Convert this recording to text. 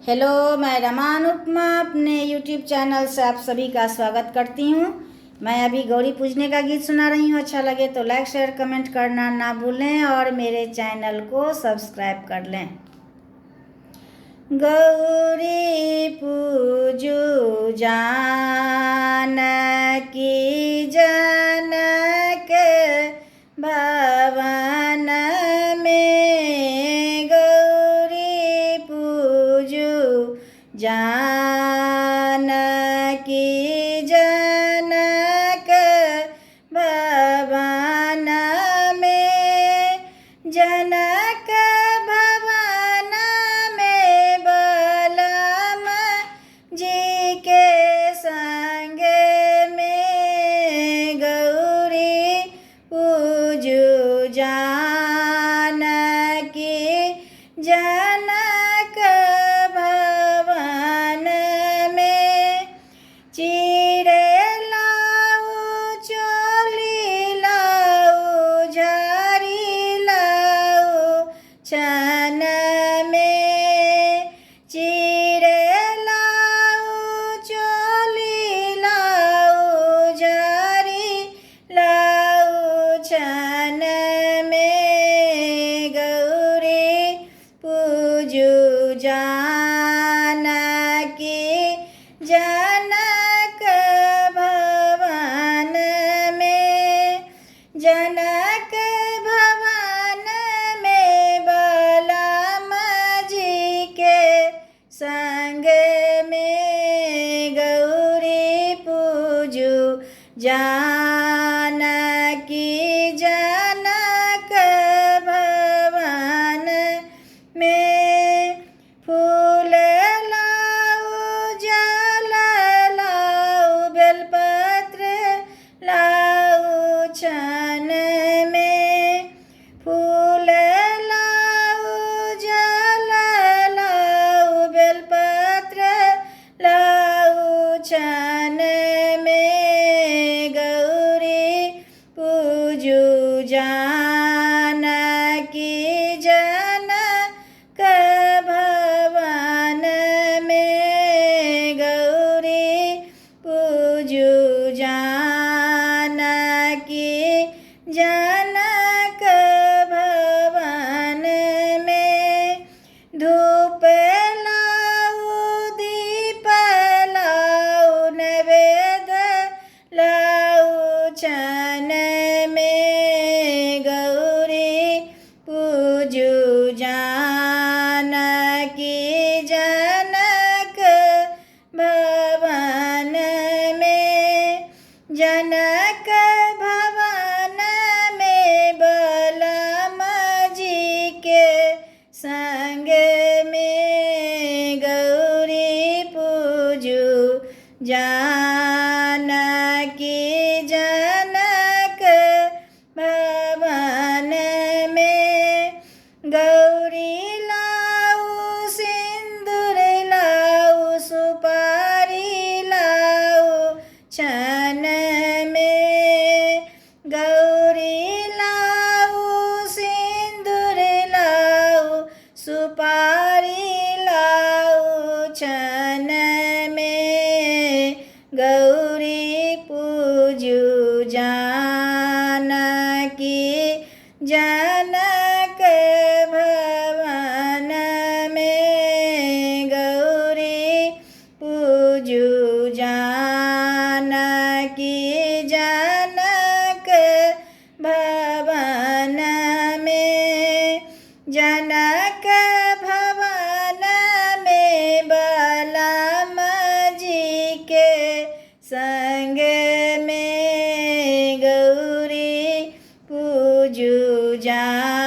Hello, मैं रमान उपमा अपने यूट्यूब चैनल से आप सभी का स्वागत करती हूँ। मैं अभी गौरी पूजने का गीत सुना रही हूँ। अच्छा लगे तो लाइक शेयर कमेंट करना ना भूलें और मेरे चैनल को सब्सक्राइब कर लें। गौरी पूजू जानकी जनक भवन में, गौरी पूजू जानकी जनक भवन में, जनक भवन में बलम जी के संग में, गौरी पूजू जानकी जनक भवन में। चिरे लाऊ चोली लाऊ झारी लाऊ छन में, चिरे लाऊ चोली लाऊ झारी लाऊ छन में, गौरी पूजू जानकी जनक भवन में, जनक भवन में बलम जी के संग में, गौरी पूजू जानकी जनक भवन में। फूल लाऊ जल लाऊ बेलपत्र लाऊ छन में, फूल लाऊ जल लाऊ बेलपत्र लाऊ छन में, गौरी पूजू जानकी जनक भवन में, गौरी पूजू जानकी जनक भवन में। धूप लाऊ दीप लाऊ नैवेद्य लाऊ छन में, गौरी पूजू जानकी जनक भवन में, जनक भवन में बलम जी के संग में, गौरी पूजू जानकी जनक भवन में। गौरी लाऊ सिंदूर लाऊ सुपारी लाऊ छन में, गौरी लाऊ सिंदूर लाऊ सुपारी लाऊ छन में, गौरी पूजू जानकी जनक भवन में, गौरी पूजू जानकी जनक भवन में, जनक भवन में बलम जी के संग में, गौरी पूजू जानकी